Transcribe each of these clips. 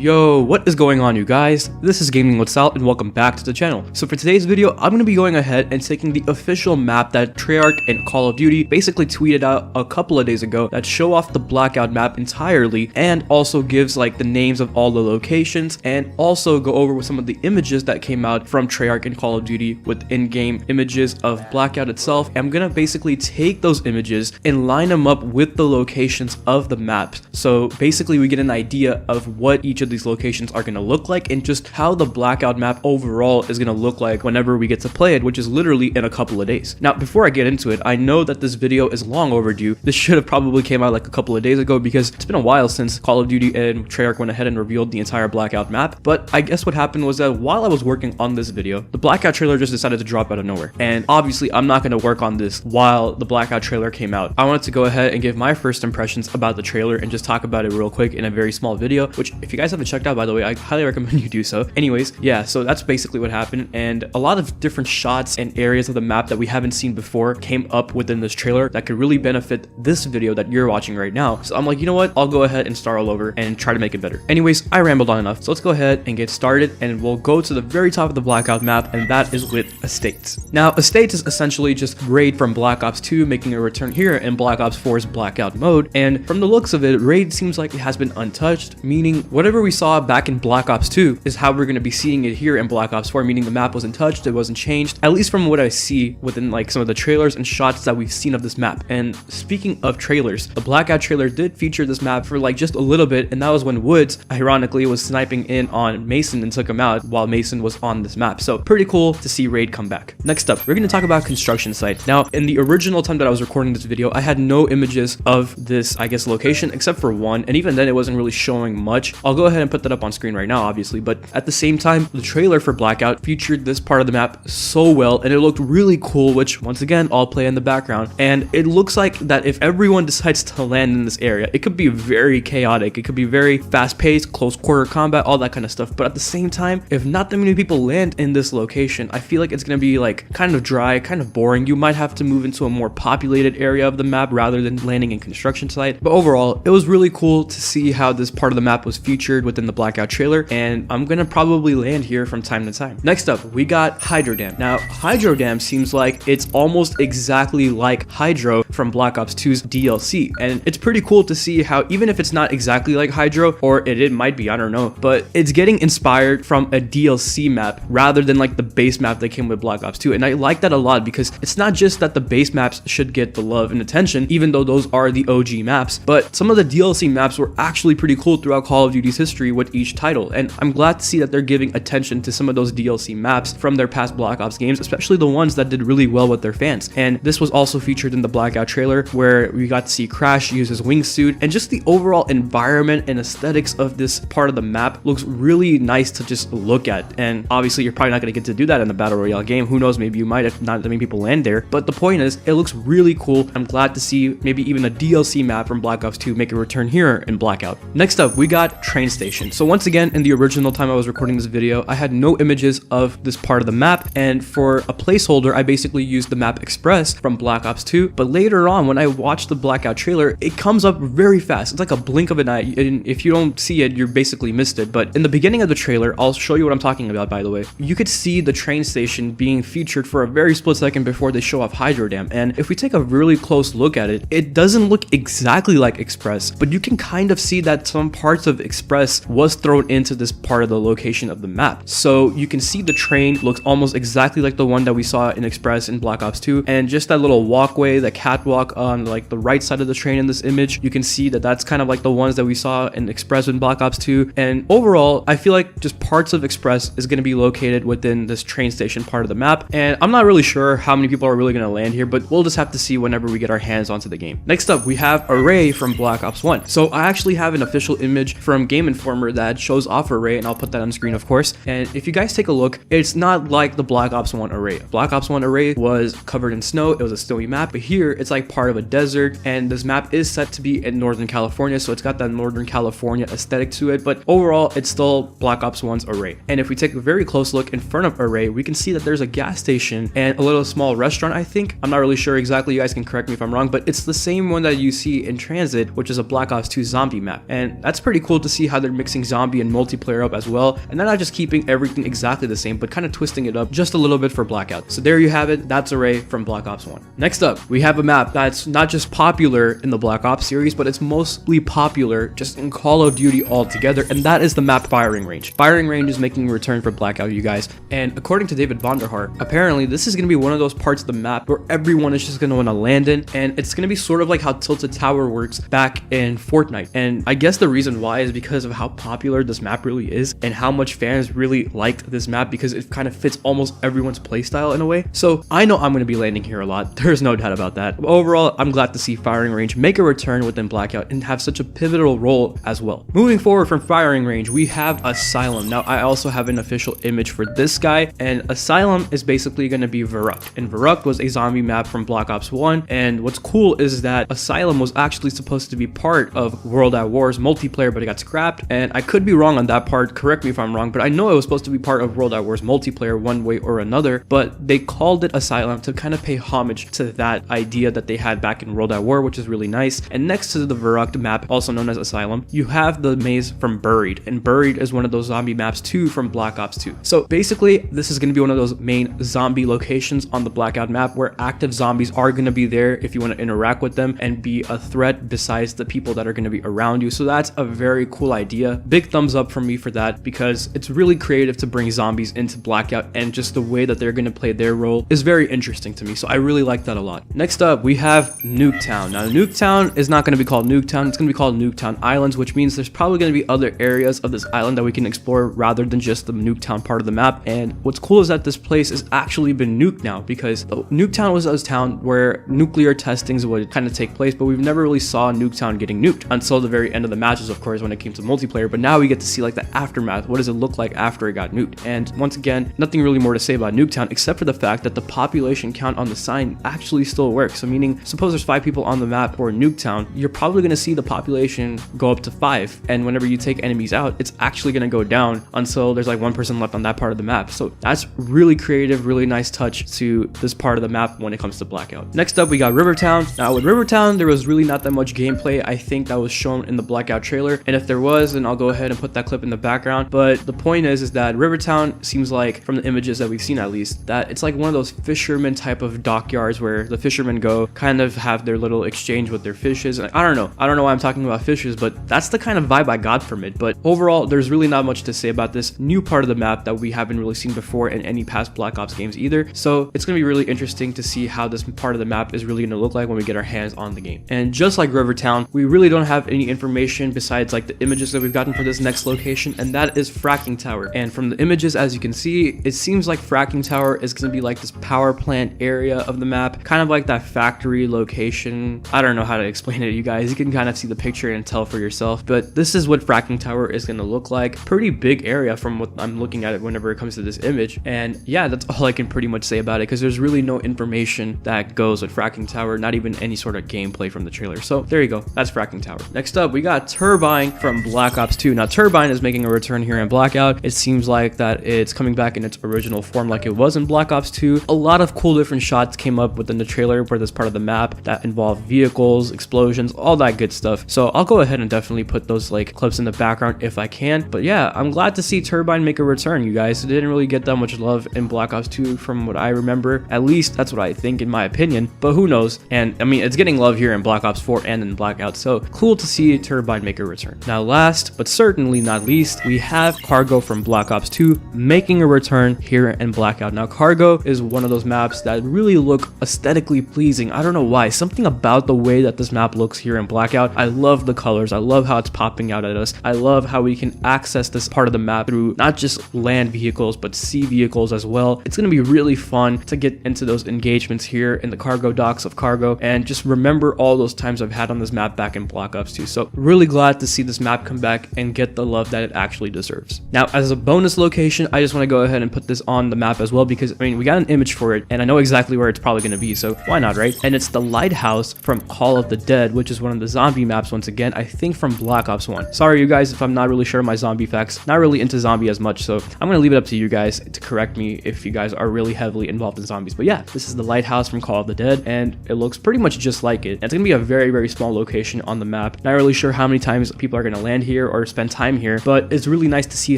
Yo, what is going on, you guys? This is Gaming with Sal and welcome back to the channel. So for today's video, I'm going to be going ahead and taking the official map that Treyarch and Call of Duty basically tweeted out a couple of days ago that show off the Blackout map entirely and also gives like the names of all the locations and also go over with some of the images that came out from Treyarch and Call of Duty with in-game images of Blackout itself. I'm going to basically take those images and line them up with the locations of the maps. So basically we get an idea of what each of these locations are going to look like and just how the Blackout map overall is going to look like whenever we get to play it, which is literally in a couple of days. Now, before I get into it, I know that this video is long overdue. This should have probably came out like a couple of days ago because it's been a while since Call of Duty and Treyarch went ahead and revealed the entire Blackout map. But I guess what happened was that while I was working on this video, the Blackout trailer just decided to drop out of nowhere. And obviously, I'm not going to work on this while the Blackout trailer came out. I wanted to go ahead and give my first impressions about the trailer and just talk about it real quick in a very small video, which if you guys haven't checked out, by the way, I highly recommend you do so. Anyways, yeah, so that's basically what happened, and a lot of different shots and areas of the map that we haven't seen before came up within this trailer that could really benefit this video that you're watching right now. So I'm like, you know what, I'll go ahead and start all over and try to make it better. Anyways, I rambled on enough, so let's go ahead and get started, and we'll go to the very top of the Blackout map, and that is with Estates. Now, Estates is essentially just Raid from Black Ops 2 making a return here in Black Ops 4's Blackout mode, and from the looks of it, Raid seems like it has been untouched, meaning whatever we saw back in Black Ops 2 is how we're going to be seeing it here in Black Ops 4, meaning the map wasn't touched, it wasn't changed, at least from what I see within like some of the trailers and shots that we've seen of this map. And speaking of trailers, the Blackout trailer did feature this map for like just a little bit, and that was when Woods ironically was sniping in on Mason and took him out while Mason was on this map. So pretty cool to see Raid come back. Next up, we're going to talk about construction site. Now, in the original time that I was recording this video, I had no images of this, I guess, location except for one, and even then it wasn't really showing much. I'll go ahead and put that up on screen right now, obviously, but at the same time, the trailer for Blackout featured this part of the map so well, and it looked really cool, which once again, I'll play in the background. And it looks like that if everyone decides to land in this area, it could be very chaotic, it could be very fast-paced, close quarter combat, all that kind of stuff. But at the same time, if not that many people land in this location, I feel like it's gonna be like kind of dry, kind of boring. You might have to move into a more populated area of the map rather than landing in construction site. But overall, it was really cool to see how this part of the map was featured within the Blackout trailer, and I'm gonna probably land here from time to time. Next up, we got Hydro Dam. Now, Hydro Dam seems like it's almost exactly like Hydro from Black Ops 2's DLC, and it's pretty cool to see how even if it's not exactly like Hydro, or it might be, I don't know, but it's getting inspired from a DLC map rather than like the base map that came with Black Ops 2, and I like that a lot because it's not just that the base maps should get the love and attention, even though those are the OG maps, but some of the DLC maps were actually pretty cool throughout Call of Duty's history with each title, and I'm glad to see that they're giving attention to some of those DLC maps from their past Black Ops games, especially the ones that did really well with their fans. And this was also featured in the Blackout trailer where we got to see Crash use his wingsuit, and just the overall environment and aesthetics of this part of the map looks really nice to just look at. And obviously you're probably not going to get to do that in the Battle Royale game, who knows, maybe you might if not that many people land there, but the point is it looks really cool. I'm glad to see maybe even a DLC map from Black Ops 2 make a return here in Blackout. Next up, we got Train Station. So once again, in the original time I was recording this video, I had no images of this part of the map, and for a placeholder I basically used the map Express from Black Ops 2, but later on when I watched the Blackout trailer, it comes up very fast. It's like a blink of an eye, and if you don't see it, you're basically missed it. But in the beginning of the trailer, I'll show you what I'm talking about, by the way, you could see the train station being featured for a very split second before they show off Hydro Dam, and if we take a really close look at it, it doesn't look exactly like Express, but you can kind of see that some parts of Express was thrown into this part of the location of the map. So you can see the train looks almost exactly like the one that we saw in Express in Black Ops 2, and just that little walkway, the catwalk on like the right side of the train in this image, you can see that that's kind of like the ones that we saw in Express in Black Ops 2. And overall, I feel like just parts of Express is going to be located within this train station part of the map, and I'm not really sure how many people are really going to land here, but we'll just have to see whenever we get our hands onto the game. Next up, we have Array from Black Ops 1. So I actually have an official image from Game Informer that shows off Array, and I'll put that on screen, of course. And if you guys take a look, it's not like the Black Ops 1 Array. Black Ops 1 Array was covered in snow, it was a snowy map, but here it's like part of a desert, and this map is set to be in Northern California, so it's got that Northern California aesthetic to it, but overall it's still Black Ops 1's Array. And if we take a very close look in front of Array, we can see that there's a gas station and a little small restaurant, I think. I'm not really sure exactly, you guys can correct me if I'm wrong, but it's the same one that you see in Transit, which is a Black Ops 2 zombie map. And that's pretty cool to see how they're started mixing zombie and multiplayer up as well, and then not just keeping everything exactly the same, but kind of twisting it up just a little bit for Blackout. So there you have it. That's Array from Black Ops 1. Next up, we have a map that's not just popular in the Black Ops series, but it's mostly popular just in Call of Duty altogether, and that is the map Firing Range. Firing Range is making a return for Blackout, you guys, and according to David Vonderhaar, apparently this is going to be one of those parts of the map where everyone is just going to want to land in, and it's going to be sort of like how Tilted Tower works back in Fortnite. And I guess the reason why is because of how popular this map really is and how much fans really liked this map, because it kind of fits almost everyone's playstyle in a way. So I know I'm going to be landing here a lot. There's no doubt about that. But overall, I'm glad to see Firing Range make a return within Blackout and have such a pivotal role as well. Moving forward from Firing Range, we have Asylum. Now, I also have an official image for this guy, and Asylum is basically going to be Verrucht. And Verrucht was a zombie map from Black Ops 1, and what's cool is that Asylum was actually supposed to be part of World at War's multiplayer, but it got scrapped, and I could be wrong on that part, correct me if I'm wrong, but I know it was supposed to be part of World at War's multiplayer one way or another, but they called it Asylum to kind of pay homage to that idea that they had back in World at War, which is really nice. And next to the Verrucht map, also known as Asylum, you have the maze from Buried, and Buried is one of those zombie maps too from Black Ops 2. So basically, this is going to be one of those main zombie locations on the Blackout map where active zombies are going to be there if you want to interact with them and be a threat besides the people that are going to be around you. So that's a very cool idea. Big thumbs up from me for that, because it's really creative to bring zombies into Blackout, and just the way that they're going to play their role is very interesting to me. So I really like that a lot. Next up, we have Newtown. Now, Newtown is not going to be called Newtown. It's going to be called Newtown Islands, which means there's probably going to be other areas of this island that we can explore rather than just the Newtown part of the map. And what's cool is that this place has actually been nuked now, because Newtown was a town where nuclear testings would kind of take place, but we've never really saw Newtown getting nuked until the very end of the matches, of course, when it came to multiplayer. But now we get to see like the aftermath. What does it look like after it got nuked? And once again, nothing really more to say about Newtown except for the fact that the population count on the sign actually still works. So meaning, suppose there's 5 people on the map for Newtown, you're probably going to see the population go up to 5, and whenever you take enemies out, it's actually going to go down until there's like 1 person left on that part of the map. So that's really creative, really nice touch to this part of the map when it comes to Blackout. Next up, we got Rivertown. Now with Rivertown, there was really not that much gameplay I think that was shown in the Blackout trailer, and if there was, then I'll go ahead and put that clip in the background. But the point is that Rivertown seems like, from the images that we've seen at least, that it's like one of those fisherman type of dockyards where the fishermen go kind of have their little exchange with their fishes. And I don't know why I'm talking about fishes, but that's the kind of vibe I got from it. But overall, there's really not much to say about this new part of the map that we haven't really seen before in any past Black Ops games either. So it's going to be really interesting to see how this part of the map is really going to look like when we get our hands on the game. And just like Rivertown, we really don't have any information besides like the images that we've gotten for this next location, and that is Fracking Tower. And from the images, as you can see, it seems like Fracking Tower is going to be like this power plant area of the map, kind of like that factory location. I don't know how to explain it, you guys. You can kind of see the picture and tell for yourself, but this is what Fracking Tower is going to look like. Pretty big area from what I'm looking at it whenever it comes to this image. And yeah, that's all I can pretty much say about it, because there's really no information that goes with Fracking Tower, not even any sort of gameplay from the trailer. So there you go, that's Fracking Tower. Next up, we got Turbine from Black Ops 2. Now Turbine is making a return here in Blackout. It seems like that it's coming back in its original form like it was in Black Ops 2. A lot of cool different shots came up within the trailer for this part of the map that involve vehicles, explosions, all that good stuff. So I'll go ahead and definitely put those like clips in the background if I can. But yeah, I'm glad to see Turbine make a return, you guys. It didn't really get that much love in Black Ops 2 from what I remember. At least that's what I think in my opinion, but who knows? And I mean, it's getting love here in Black Ops 4 and in Blackout, so cool to see Turbine make a return. Now last but certainly not least, we have Cargo from Black Ops 2 making a return here in Blackout. Now Cargo is one of those maps that really look aesthetically pleasing. I don't know why, something about the way that this map looks here in Blackout. I love the colors, I love how it's popping out at us. I love how we can access this part of the map through not just land vehicles but sea vehicles as well. It's going to be really fun to get into those engagements here in the cargo docks of Cargo and just remember all those times I've had on this map back in Black Ops 2. So really glad to see this map come back and get the love that it actually deserves. Now as a bonus location, I just want to go ahead and put this on the map as well, because I mean, we got an image for it and I know exactly where it's probably going to be, so why not, right? And it's the Lighthouse from Call of the Dead, which is one of the zombie maps once again, I think from Black Ops 1. Sorry you guys if I'm not really sure of my zombie facts, not really into zombie as much, so I'm going to leave it up to you guys to correct me if you guys are really heavily involved in zombies. But yeah, this is the Lighthouse from Call of the Dead and it looks pretty much just like it. And it's going to be a very, very small location on the map. Not really sure how many times people are going to land here here or spend time here, but it's really nice to see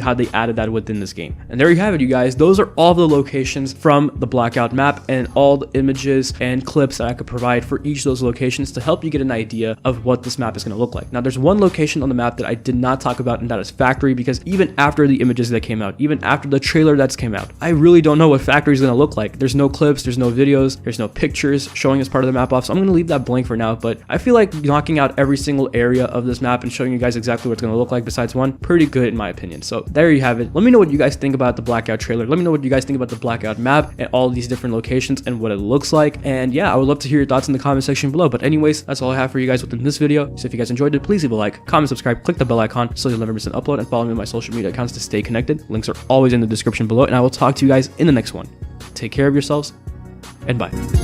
how they added that within this game. And there you have it, you guys. Those are all the locations from the Blackout map and all the images and clips that I could provide for each of those locations to help you get an idea of what this map is going to look like. Now, there's one location on the map that I did not talk about, and that is Factory, because even after the images that came out, even after the trailer that's came out, I really don't know what Factory is going to look like. There's no clips, there's no videos, there's no pictures showing as part of the map off, so I'm going to leave that blank for now, but I feel like knocking out every single area of this map and showing you guys exactly what it's going to look like besides one, pretty good in my opinion. So there you have it. Let me know what you guys think about the Blackout trailer. Let me know what you guys think about the Blackout map and all these different locations and what it looks like. And yeah, I would love to hear your thoughts in the comment section below. But anyways, that's all I have for you guys within this video. So if you guys enjoyed it, please leave a like, comment, subscribe, click the bell icon so you'll never miss an upload, and follow me on my social media accounts to stay connected. Links are always in the description below, and I will talk to you guys in the next one. Take care of yourselves, and bye.